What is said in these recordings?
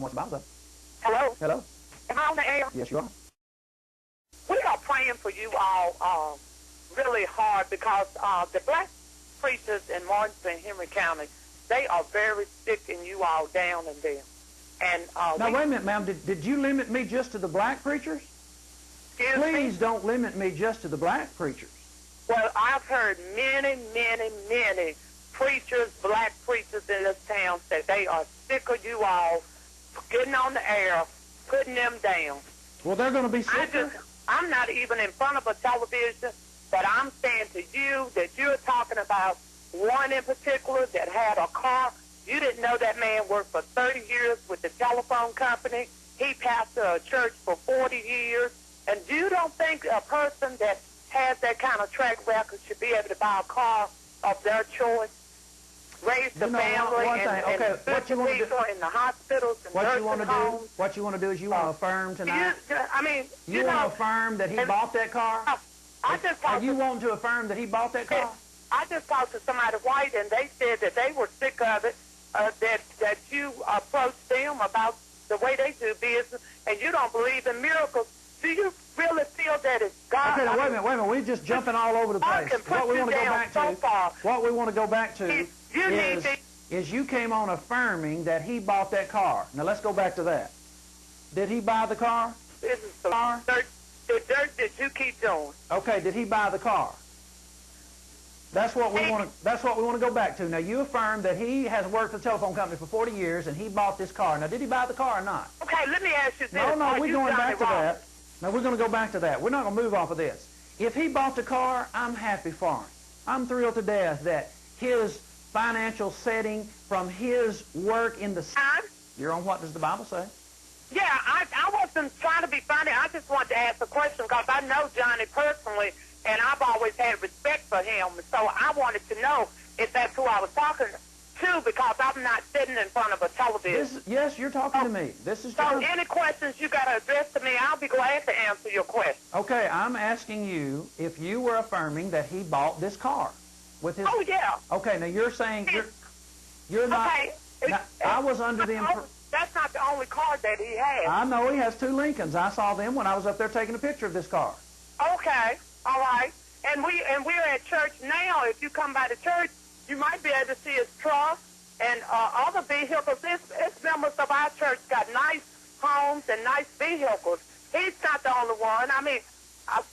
on What's the Bible Say. Hello? Hello? Am I on the air? Yes, you are. We are praying for you all really hard because the black preachers in Martinsville and Henry County, they are very sticking you all down and there. And now, wait a minute, ma'am. Did you limit me just to the black preachers? Please don't limit me just to the black preachers. Well, I've heard many preachers, black preachers in this town say they are sick of you all getting on the air, putting them down. Well, they're going to be sicker. I'm not even in front of a television, but I'm saying to you that you're talking about one in particular that had a car. You didn't know that man worked for 30 years with the telephone company. He pastored a church for 40 years. And you don't think a person that has that kind of track record should be able to buy a car of their choice, raise the family, and what you want to do in the hospitals and nursing homes? What you want to do is you want to affirm tonight. You want to affirm that he bought that car. Are you wanting to affirm that he bought that car? I just talked to somebody white, and they said that they were sick of it. That you approached them about the way they do business, and you don't believe in miracles. Do you really feel that it's God? Okay, now, wait a minute. We're just jumping all over the place. What we want to go back to is you came on affirming that he bought that car. Now, let's go back to that. Did he buy the car? This is the dirt that you keep doing. Okay, did he buy the car? That's what we want to go back to. Now, you affirmed that he has worked for the telephone company for 40 years and he bought this car. Now, did he buy the car or not? Okay, let me ask you this. No, we're going back to that. Now, we're going to go back to that. We're not going to move off of this. If he bought the car, I'm happy for him. I'm thrilled to death that his financial setting from his work in the... You're on What Does the Bible Say? Yeah, I wasn't trying to be funny. I just wanted to ask a question because I know Johnny personally, and I've always had respect for him. So I wanted to know if that's who I was talking to, because I'm not sitting in front of a television. Yes, you're talking to me. This is so any questions you got to address to me, I'll be glad to answer your question. Okay, I'm asking you if you were affirming that he bought this car with his... Oh, yeah. Okay, now you're saying you're not... Okay. Now, I was under the impression... That's not the only car that he has. I know he has 2 Lincolns. I saw them when I was up there taking a picture of this car. Okay, all right. And we're at church now. If you come by the church, you might be able to see his truck and other vehicles. It's members of our church got nice homes and nice vehicles. He's not the only one. I mean,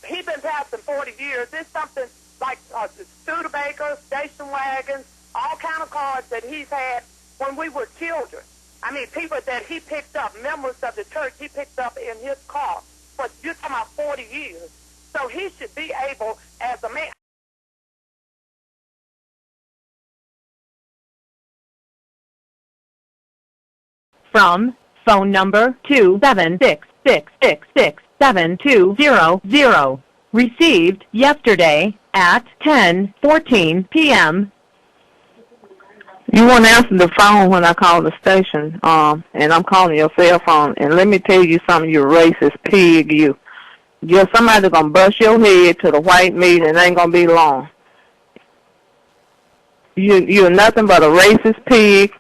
he's been pastoring 40 years. There's something like Studebaker, station wagons, all kind of cars that he's had when we were children. I mean, people that he picked up, members of the church he picked up in his car. But you're talking about 40 years. So he should be able, as a man... From phone number 27666672000. Received yesterday at 10:14 p.m. You want to answer the phone when I call the station, and I'm calling your cell phone. And let me tell you something, you racist pig, you. You're somebody going to bust your head to the white meat and it ain't going to be long. You're nothing but a racist pig,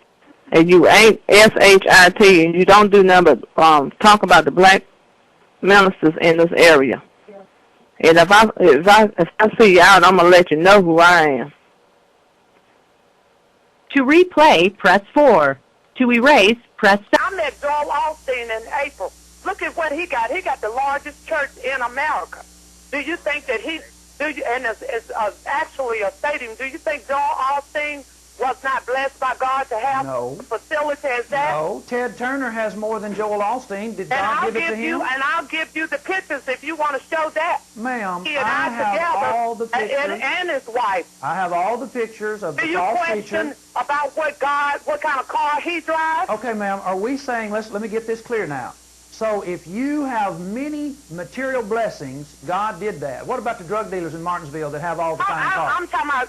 and you ain't S-H-I-T, and you don't do nothing but talk about the black ministers in this area. And if I see you out, I'm going to let you know who I am. To replay, press 4. To erase, press 7. I met Joel Austin in April. Look at what he got. He got the largest church in America. Do you think that and it's actually a stadium, do you think Joel Austin was not blessed by God to have a facility as that? No. Ted Turner has more than Joel Austin. Did God give it to him? And I'll give you the pictures if you want to show that. Ma'am, I have all the pictures. And his wife. I have all the pictures of the false teacher. Do you question about what kind of car he drives? Okay, ma'am, are we saying, let me get this clear now. So if you have many material blessings, God did that. What about the drug dealers in Martinsville that have all the fine cars? I'm talking about...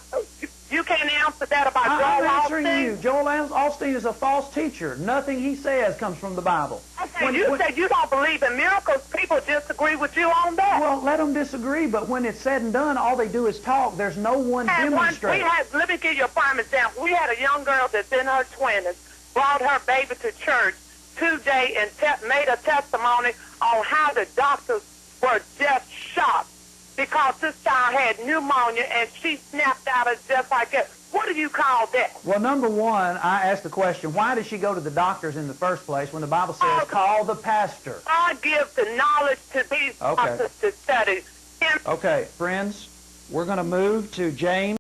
You can't answer that about Joel Austin? I'm answering you. Joel Austin is a false teacher. Nothing he says comes from the Bible. Okay, you said you don't believe in miracles. People disagree with you on that. Well, let them disagree, but when it's said and done, all they do is talk. There's no one demonstrating. Let me give you a prime example. We had a young girl that's in her 20s, brought her baby to church 2 days today and made a testimony on how the doctors were just shocked because this child had pneumonia and she snapped out of just like that. What do you call that? Well, number one, I asked the question, why did she go to the doctors in the first place when the Bible says, call the pastor? God gives the knowledge to these doctors to study. Okay, friends, we're going to move to James.